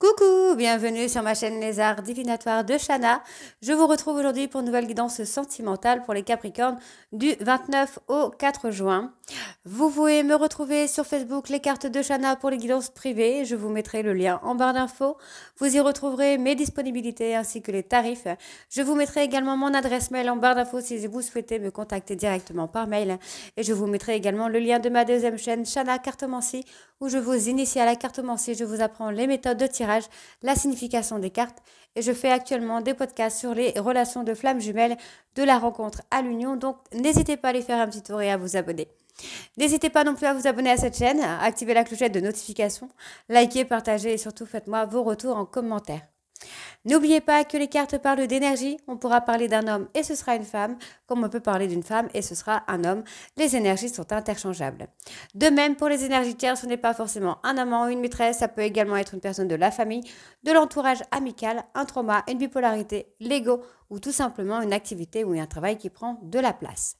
Coucou, bienvenue sur ma chaîne Les Arts Divinatoires de Shana. Je vous retrouve aujourd'hui pour une nouvelle guidance sentimentale pour les Capricornes du 29 au 4 juin. Vous pouvez me retrouver sur Facebook Les Cartes de Shana pour les guidances privées. Je vous mettrai le lien en barre d'infos. Vous y retrouverez mes disponibilités ainsi que les tarifs. Je vous mettrai également mon adresse mail en barre d'infos si vous souhaitez me contacter directement par mail. Et je vous mettrai également le lien de ma deuxième chaîne Shana Cartomancie où je vous initie à la cartomancie. Je vous apprends les méthodes de tirage, la signification des cartes et je fais actuellement des podcasts sur les relations de flammes jumelles de la rencontre à l'union. Donc n'hésitez pas à aller faire un petit tour et à vous abonner. N'hésitez pas non plus à vous abonner à cette chaîne, à activer la clochette de notification, likez, partagez et surtout faites-moi vos retours en commentaire. N'oubliez pas que les cartes parlent d'énergie, on pourra parler d'un homme et ce sera une femme, comme on peut parler d'une femme et ce sera un homme. Les énergies sont interchangeables. De même, pour les énergies tierces, ce n'est pas forcément un amant ou une maîtresse, ça peut également être une personne de la famille, de l'entourage amical, un trauma, une bipolarité, l'ego ou tout simplement une activité ou un travail qui prend de la place.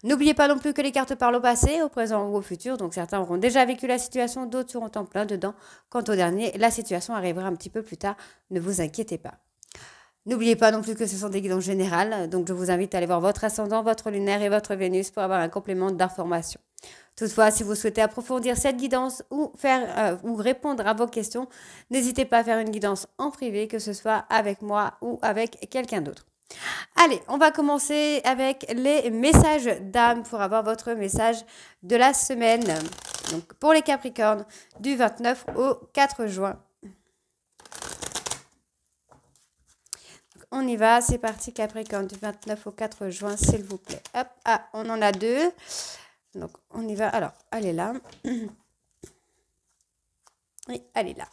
N'oubliez pas non plus que les cartes parlent au passé, au présent ou au futur, donc certains auront déjà vécu la situation, d'autres seront en plein dedans. Quant au dernier, la situation arrivera un petit peu plus tard, ne vous inquiétez pas. N'oubliez pas non plus que ce sont des guidances générales, donc je vous invite à aller voir votre ascendant, votre lunaire et votre Vénus pour avoir un complément d'information. Toutefois, si vous souhaitez approfondir cette guidance ou répondre à vos questions, n'hésitez pas à faire une guidance en privé, que ce soit avec moi ou avec quelqu'un d'autre. Allez, on va commencer avec les messages d'âme pour avoir votre message de la semaine. Donc, pour les Capricornes, du 29 au 4 juin. Donc, on y va, c'est parti Capricorne, du 29 au 4 juin, s'il vous plaît. Hop, ah, on en a deux. Donc, on y va. Alors, elle est là. Oui, elle est là.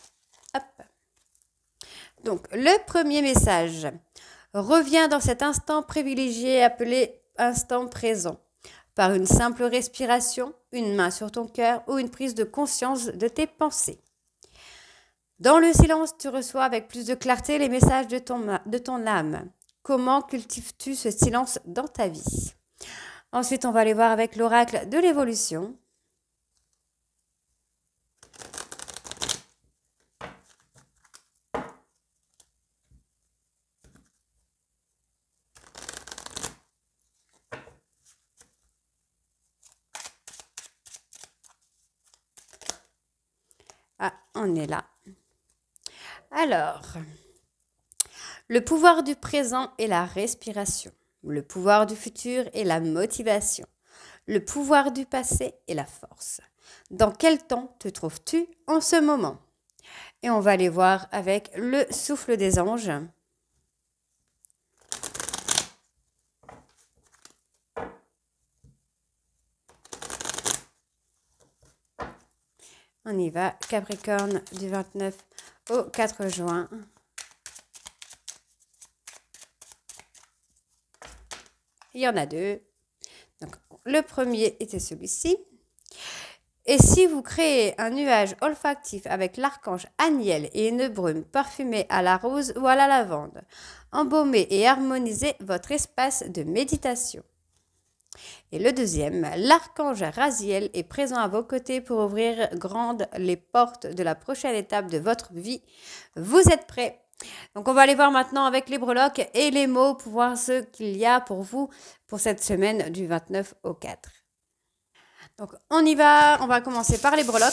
Hop. Donc, le premier message. Reviens dans cet instant privilégié appelé instant présent. Par une simple respiration, une main sur ton cœur ou une prise de conscience de tes pensées. Dans le silence, tu reçois avec plus de clarté les messages de ton âme. Comment cultives-tu ce silence dans ta vie? Ensuite, on va aller voir avec l'oracle de l'évolution. Ah, on est là. Alors, le pouvoir du présent est la respiration. Le pouvoir du futur est la motivation. Le pouvoir du passé est la force. Dans quel temps te trouves-tu en ce moment? Et on va aller voir avec le souffle des anges. On y va, Capricorne, du 29 au 4 juin. Il y en a deux. Donc, le premier était celui-ci. Et si vous créez un nuage olfactif avec l'archange Aniel et une brume parfumée à la rose ou à la lavande, embaumez et harmonisez votre espace de méditation. Et le deuxième, l'archange Raziel est présent à vos côtés pour ouvrir grandes les portes de la prochaine étape de votre vie. Vous êtes prêts? Donc, on va aller voir maintenant avec les breloques et les mots pour voir ce qu'il y a pour vous pour cette semaine du 29 au 4. Donc, on y va. On va commencer par les breloques.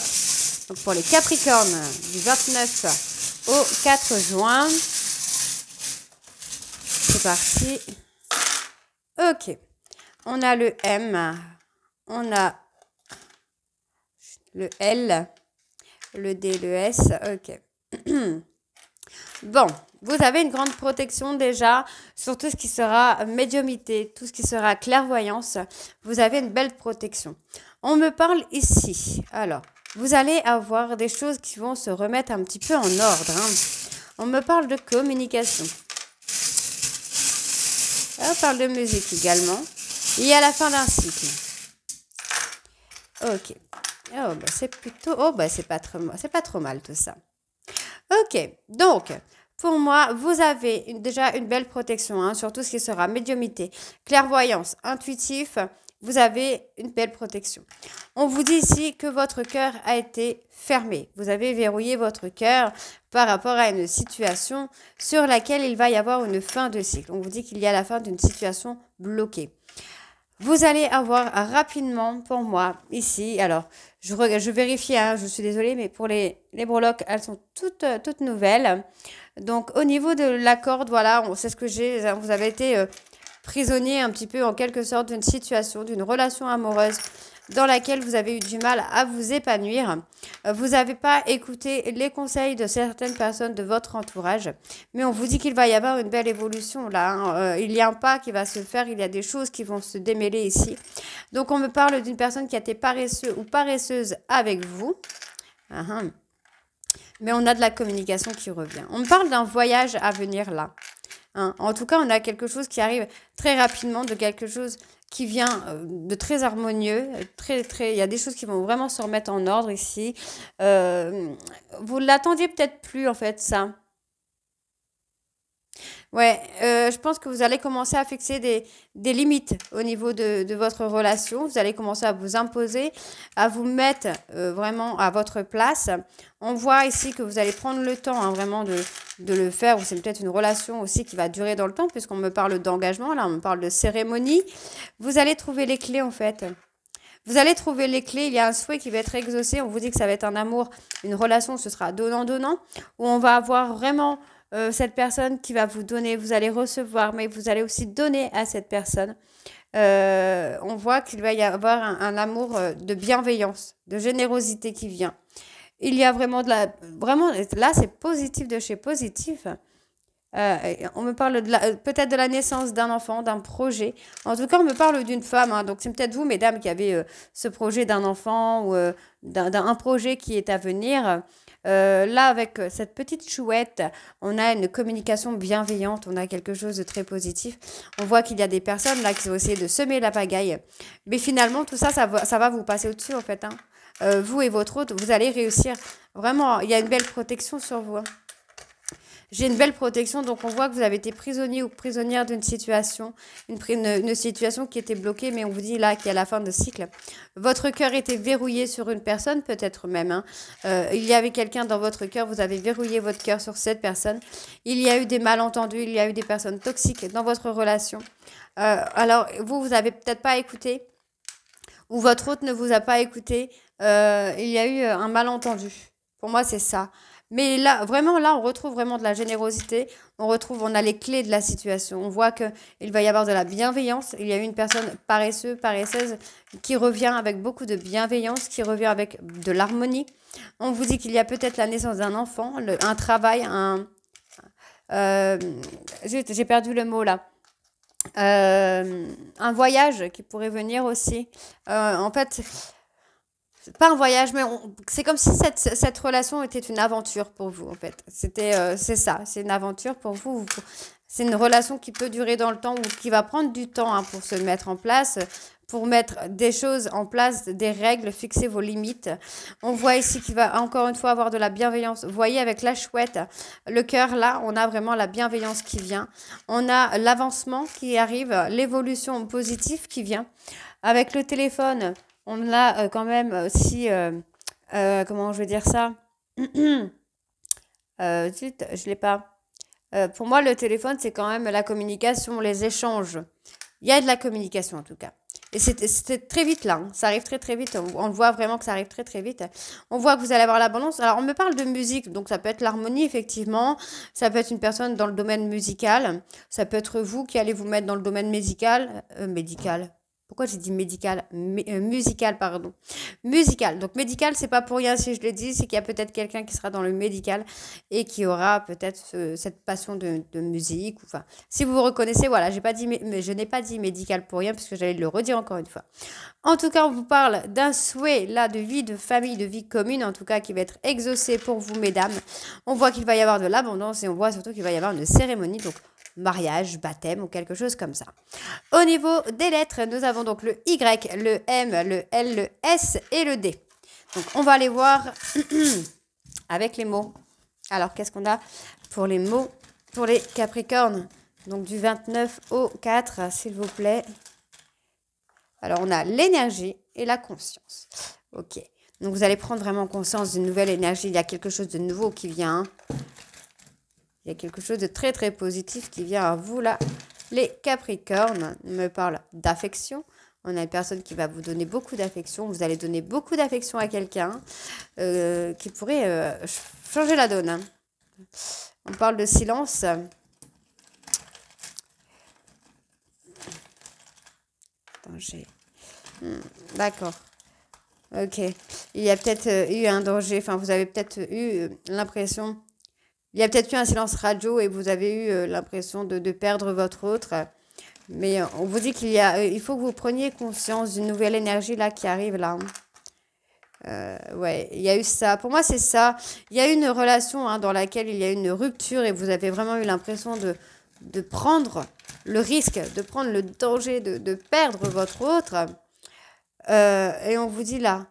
Donc, pour les Capricornes du 29 au 4 juin. C'est parti. Ok. On a le M. On a le L. Le D, le S. Ok. Bon, vous avez une grande protection déjà sur tout ce qui sera médiumité, tout ce qui sera clairvoyance. Vous avez une belle protection. On me parle ici. Alors, vous allez avoir des choses qui vont se remettre un petit peu en ordre. On me parle de communication. On parle de musique également. Et à la fin d'un cycle. Ok. Oh, bah, c'est plutôt... Oh, bah, c'est pas trop mal tout ça. Ok, donc, pour moi, vous avez déjà une belle protection sur tout ce qui sera médiumité, clairvoyance, intuitif. vous avez une belle protection. On vous dit ici que votre cœur a été fermé. Vous avez verrouillé votre cœur par rapport à une situation sur laquelle il va y avoir une fin de cycle. On vous dit qu'il y a la fin d'une situation bloquée. Vous allez avoir rapidement, pour moi, ici, alors, je vérifie, hein, je suis désolée, mais pour les breloques, elles sont toutes nouvelles. Donc, au niveau de la corde, voilà, c'est ce que j'ai, vous avez été prisonnier un petit peu, en quelque sorte, d'une situation, d'une relation amoureuse dans laquelle vous avez eu du mal à vous épanouir. Vous n'avez pas écouté les conseils de certaines personnes de votre entourage, mais on vous dit qu'il va y avoir une belle évolution là. Hein. Il y a un pas qui va se faire, il y a des choses qui vont se démêler ici. Donc on me parle d'une personne qui a été paresseux ou paresseuse avec vous. Mais on a de la communication qui revient. On me parle d'un voyage à venir là. Hein. En tout cas, on a quelque chose qui arrive très rapidement, de quelque chose qui vient de très harmonieux, il y a des choses qui vont vraiment se remettre en ordre ici. Vous l'attendiez peut-être plus en fait, ça. Ouais, je pense que vous allez commencer à fixer des limites au niveau de votre relation. Vous allez commencer à vous imposer, à vous mettre vraiment à votre place. On voit ici que vous allez prendre le temps hein, vraiment de le faire. Ou c'est peut-être une relation aussi qui va durer dans le temps puisqu'on me parle d'engagement. Là, on me parle de cérémonie. Vous allez trouver les clés en fait. Vous allez trouver les clés. Il y a un souhait qui va être exaucé. On vous dit que ça va être un amour, une relation, ce sera donnant-donnant. Où on va avoir vraiment cette personne qui va vous donner, vous allez recevoir, mais vous allez aussi donner à cette personne. On voit qu'il va y avoir un amour de bienveillance, de générosité qui vient. Il y a vraiment vraiment, là c'est positif de chez positif. On me parle peut-être de la naissance d'un enfant, d'un projet. En tout cas, on me parle d'une femme. Hein, donc, c'est peut-être vous, mesdames, qui avez ce projet d'un enfant ou d'un projet qui est à venir. Là, avec cette petite chouette, on a une communication bienveillante, on a quelque chose de très positif. On voit qu'il y a des personnes là qui vont essayer de semer la pagaille. Mais finalement, tout ça, ça va vous passer au-dessus, en fait. Hein. Vous et votre hôte, vous allez réussir. Vraiment, il y a une belle protection sur vous. Hein. J'ai une belle protection, donc on voit que vous avez été prisonnier ou prisonnière d'une situation, une situation qui était bloquée, mais on vous dit là qu'il y a la fin de cycle. Votre cœur était verrouillé sur une personne, peut-être même. Hein. Il y avait quelqu'un dans votre cœur, vous avez verrouillé votre cœur sur cette personne. Il y a eu des malentendus, il y a eu des personnes toxiques dans votre relation. Alors, vous n'avez peut-être pas écouté, ou votre hôte ne vous a pas écouté. Il y a eu un malentendu. Pour moi, c'est ça. Mais là, vraiment, là, on retrouve vraiment de la générosité. On a les clés de la situation. On voit qu'il va y avoir de la bienveillance. Il y a une personne paresseuse, qui revient avec beaucoup de bienveillance, qui revient avec de l'harmonie. On vous dit qu'il y a peut-être la naissance d'un enfant, un travail, j'ai perdu le mot là. Un voyage qui pourrait venir aussi. En fait, c'est pas un voyage, mais c'est comme si cette relation était une aventure pour vous, en fait. C'est ça, c'est une aventure pour vous. C'est une relation qui peut durer dans le temps ou qui va prendre du temps hein, pour se mettre en place, pour mettre des choses en place, des règles, fixer vos limites. On voit ici qu'il va encore une fois avoir de la bienveillance. Vous voyez, avec la chouette, le cœur, là, on a vraiment la bienveillance qui vient. On a l'avancement qui arrive, l'évolution positive qui vient. Avec le téléphone, on a quand même aussi, comment je vais dire ça zut, je l'ai pas. Pour moi, le téléphone, c'est quand même la communication, les échanges. Il y a de la communication en tout cas. Et c'était très vite là, hein. Ça arrive très très vite. On le voit vraiment que ça arrive très très vite. On voit que vous allez avoir l'abondance. Alors on me parle de musique, donc ça peut être l'harmonie effectivement. Ça peut être une personne dans le domaine musical. Ça peut être vous qui allez vous mettre dans le domaine médical. Pourquoi j'ai dit médical musical, pardon. Musical. Donc médical, c'est pas pour rien si je le dis, c'est qu'il y a peut-être quelqu'un qui sera dans le médical et qui aura peut-être cette passion de musique. Enfin, si vous vous reconnaissez, voilà, je n'ai pas dit médical pour rien puisque j'allais le redire encore une fois. En tout cas, on vous parle d'un souhait là de vie, de famille, de vie commune, en tout cas qui va être exaucé pour vous, mesdames. On voit qu'il va y avoir de l'abondance et on voit surtout qu'il va y avoir une cérémonie. Donc mariage, baptême ou quelque chose comme ça. Au niveau des lettres, nous avons donc le Y, le M, le L, le S et le D. Donc, on va aller voir avec les mots. Alors, qu'est-ce qu'on a pour les mots pour les Capricornes? Donc, du 29 au 4, s'il vous plaît. Alors, on a l'énergie et la conscience. Ok. Donc, vous allez prendre vraiment conscience d'une nouvelle énergie. Il y a quelque chose de nouveau qui vient. Il y a quelque chose de très, très positif qui vient à vous, là. Les Capricornes, on me parle d'affection. On a une personne qui va vous donner beaucoup d'affection. Vous allez donner beaucoup d'affection à quelqu'un qui pourrait changer la donne. On parle de silence. Danger. D'accord. Ok. Il y a peut-être eu un danger. Enfin, vous avez peut-être eu l'impression... Il y a peut-être eu un silence radio et vous avez eu l'impression de perdre votre autre. Mais on vous dit il faut que vous preniez conscience d'une nouvelle énergie là qui arrive là. Ouais, il y a eu ça. Pour moi, c'est ça. Il y a eu une relation dans laquelle il y a eu une rupture et vous avez vraiment eu l'impression de prendre le risque, de prendre le danger de perdre votre autre. Et on vous dit là,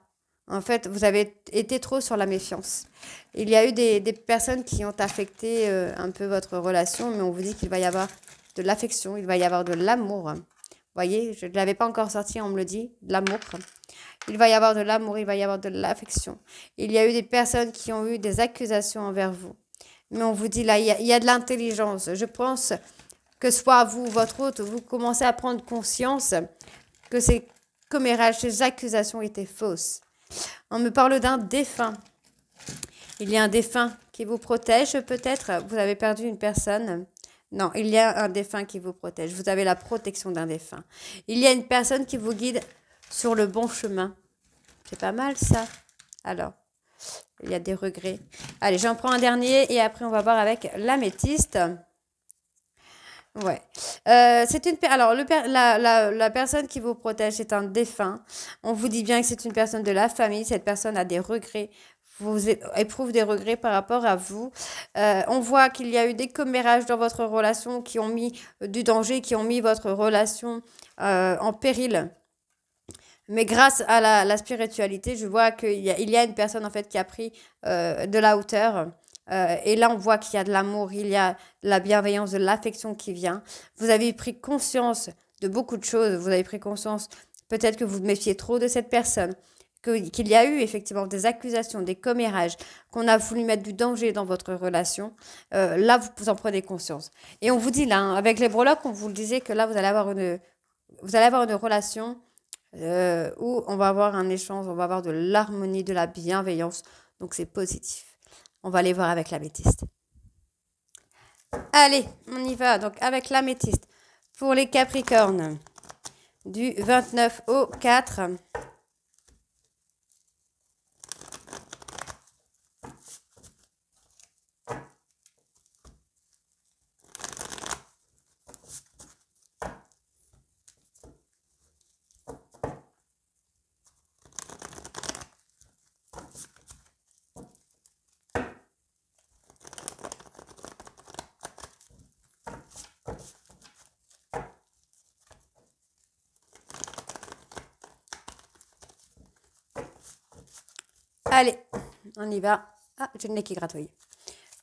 en fait, vous avez été trop sur la méfiance. Il y a eu des personnes qui ont affecté un peu votre relation, mais on vous dit qu'il va y avoir de l'affection, il va y avoir de l'amour. Vous voyez, je ne l'avais pas encore sorti, on me le dit, de l'amour. Il va y avoir de l'amour, il va y avoir de l'affection. Il y a eu des personnes qui ont eu des accusations envers vous. Mais on vous dit là, il y a de l'intelligence. Je pense que soit vous ou votre autre, vous commencez à prendre conscience que ces commérages, ces accusations étaient fausses. On me parle d'un défunt. Il y a un défunt qui vous protège peut-être. Vous avez perdu une personne. Non, il y a un défunt qui vous protège. Vous avez la protection d'un défunt. Il y a une personne qui vous guide sur le bon chemin. C'est pas mal ça. Alors, il y a des regrets. Allez, j'en prends un dernier et après on va voir avec l'améthyste. Ouais. C'est une alors la personne qui vous protège, c'est un défunt. On vous dit bien que c'est une personne de la famille. Cette personne a des regrets. Vous éprouve des regrets par rapport à vous. On voit qu'il y a eu des commérages dans votre relation qui ont mis du danger, qui ont mis votre relation en péril. Mais grâce à la spiritualité, je vois qu'il y a une personne en fait qui a pris de la hauteur. Et là, on voit qu'il y a de l'amour, il y a de la bienveillance, de l'affection qui vient. Vous avez pris conscience de beaucoup de choses. Vous avez pris conscience, peut-être que vous méfiez trop de cette personne, qu'il y a eu effectivement des accusations, des commérages, qu'on a voulu mettre du danger dans votre relation. Là, vous en prenez conscience. Et on vous dit là, avec les breloques, on vous le disait que là, vous allez avoir une relation où on va avoir un échange, on va avoir de l'harmonie, de la bienveillance. Donc, c'est positif. On va aller voir avec l'améthyste. Allez, on y va. Donc, avec l'améthyste. Pour les Capricornes, du 29 au 4. Allez, on y va. Ah, j'ai le nez qui gratouille.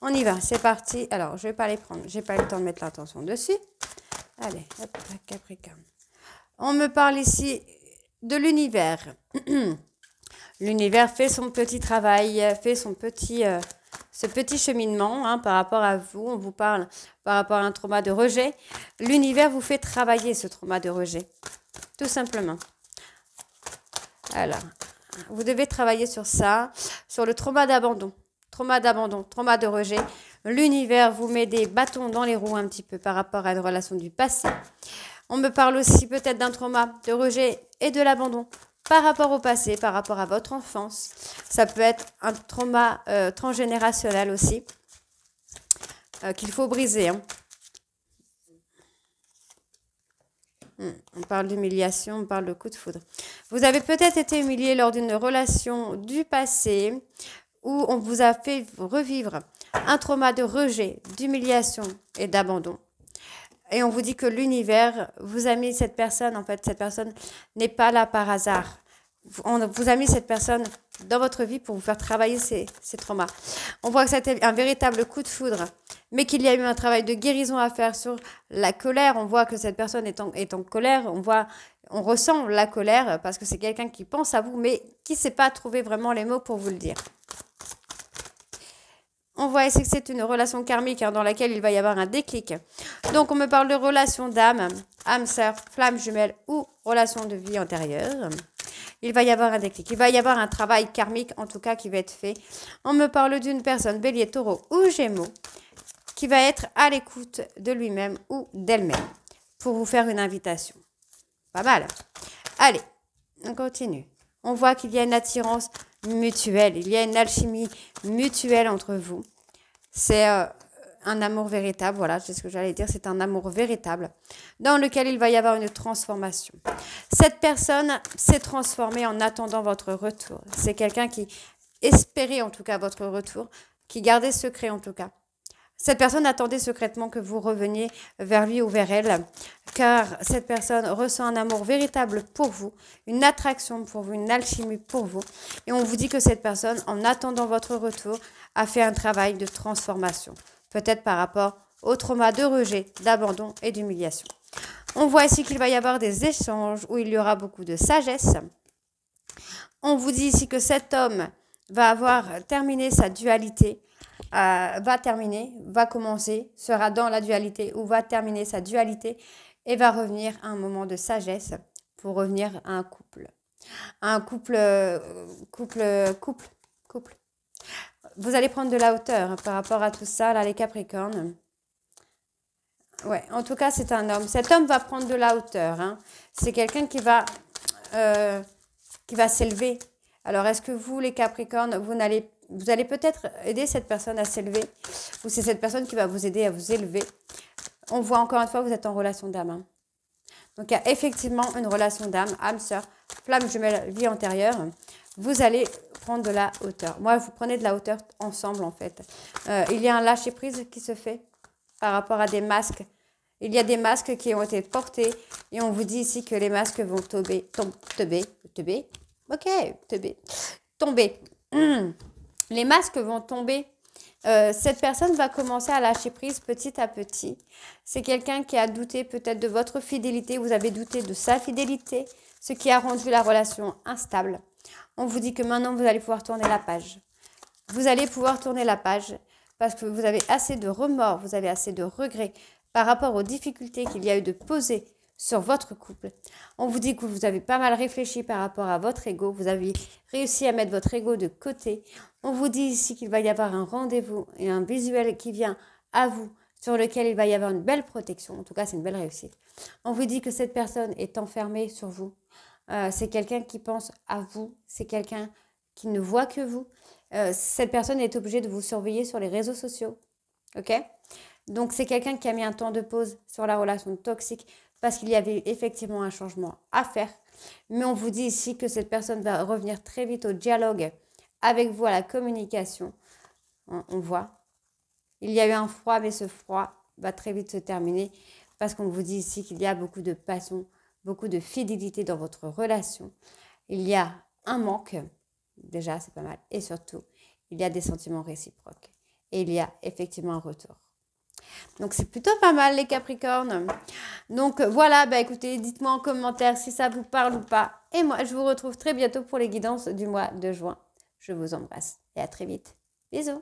On y va, c'est parti. Alors, je vais pas les prendre. J'ai pas eu le temps de mettre l'attention dessus. Allez, hop, Capricorne. On me parle ici de l'univers. L'univers fait son petit travail, fait ce petit cheminement par rapport à vous. On vous parle par rapport à un trauma de rejet. L'univers vous fait travailler ce trauma de rejet, tout simplement. Alors, vous devez travailler sur ça, sur le trauma d'abandon, trauma de rejet. L'univers vous met des bâtons dans les roues un petit peu par rapport à une relation du passé. On me parle aussi peut-être d'un trauma de rejet et de l'abandon par rapport au passé, par rapport à votre enfance. Ça peut être un trauma transgénérationnel aussi qu'il faut briser. On parle d'humiliation, on parle de coup de foudre. Vous avez peut-être été humilié lors d'une relation du passé où on vous a fait revivre un trauma de rejet, d'humiliation et d'abandon. Et on vous dit que l'univers vous a mis cette personne, en fait, cette personne n'est pas là par hasard. vous a mis cette personne dans votre vie pour vous faire travailler ces traumas. On voit que c'était un véritable coup de foudre, mais qu'il y a eu un travail de guérison à faire sur la colère. On voit que cette personne est en colère. On ressent la colère parce que c'est quelqu'un qui pense à vous, mais qui ne sait pas trouver vraiment les mots pour vous le dire. On voit ici que c'est une relation karmique dans laquelle il va y avoir un déclic. Donc, on me parle de relation d'âme, âme sœur, flamme jumelle ou relation de vie antérieure. Il va y avoir un déclic. Il va y avoir un travail karmique, en tout cas, qui va être fait. On me parle d'une personne, bélier, taureau ou gémeaux, qui va être à l'écoute de lui-même ou d'elle-même pour vous faire une invitation. Pas mal. Allez, on continue. On voit qu'il y a une attirance mutuelle. Il y a une alchimie mutuelle entre vous. C'est un amour véritable. Voilà, c'est ce que j'allais dire. C'est un amour véritable dans lequel il va y avoir une transformation. Cette personne s'est transformée en attendant votre retour. C'est quelqu'un qui espérait en tout cas votre retour, qui gardait secret en tout cas. Cette personne attendait secrètement que vous reveniez vers lui ou vers elle, car cette personne ressent un amour véritable pour vous, une attraction pour vous, une alchimie pour vous. Et on vous dit que cette personne, en attendant votre retour, a fait un travail de transformation, peut-être par rapport au trauma de rejet, d'abandon et d'humiliation. On voit ici qu'il va y avoir des échanges où il y aura beaucoup de sagesse. On vous dit ici que cet homme va avoir terminé sa dualité, va commencer, sera dans la dualité ou va terminer sa dualité et va revenir à un moment de sagesse pour revenir à un couple. Un couple. Vous allez prendre de la hauteur par rapport à tout ça, là, les Capricornes. Ouais, en tout cas, c'est un homme. Cet homme va prendre de la hauteur. Hein. C'est quelqu'un qui va s'élever. Alors, est-ce que vous, les Capricornes, vous allez peut-être aider cette personne à s'élever, ou c'est cette personne qui va vous aider à vous élever. On voit encore une fois, vous êtes en relation d'âme. Hein. Donc, il y a effectivement une relation d'âme, âme sœur, flamme jumelle, vie antérieure. Vous allez prendre de la hauteur. Moi, vous prenez de la hauteur ensemble, en fait. Il y a un lâcher-prise qui se fait par rapport à des masques. Il y a des masques qui ont été portés et on vous dit ici que les masques vont tomber. Les masques vont tomber. Cette personne va commencer à lâcher prise petit à petit. C'est quelqu'un qui a douté peut-être de votre fidélité. Vous avez douté de sa fidélité, ce qui a rendu la relation instable. On vous dit que maintenant, vous allez pouvoir tourner la page. Vous allez pouvoir tourner la page parce que vous avez assez de remords, vous avez assez de regrets par rapport aux difficultés qu'il y a eu de poser sur votre couple. On vous dit que vous avez pas mal réfléchi par rapport à votre ego. Vous avez réussi à mettre votre ego de côté. On vous dit ici qu'il va y avoir un rendez-vous et un visuel qui vient à vous sur lequel il va y avoir une belle protection. En tout cas, c'est une belle réussite. On vous dit que cette personne est enfermée sur vous. C'est quelqu'un qui pense à vous. C'est quelqu'un qui ne voit que vous. Cette personne est obligée de vous surveiller sur les réseaux sociaux. Ok ? Donc, c'est quelqu'un qui a mis un temps de pause sur la relation toxique parce qu'il y avait effectivement un changement à faire. Mais on vous dit ici que cette personne va revenir très vite au dialogue avec vous, à la communication. On voit. Il y a eu un froid, mais ce froid va très vite se terminer parce qu'on vous dit ici qu'il y a beaucoup de passion, beaucoup de fidélité dans votre relation. Il y a un manque, déjà c'est pas mal, et surtout, il y a des sentiments réciproques. Et il y a effectivement un retour. Donc, c'est plutôt pas mal, les Capricornes. Donc, voilà, écoutez, dites-moi en commentaire si ça vous parle ou pas. Et moi, je vous retrouve très bientôt pour les guidances du mois de juin. Je vous embrasse et à très vite. Bisous.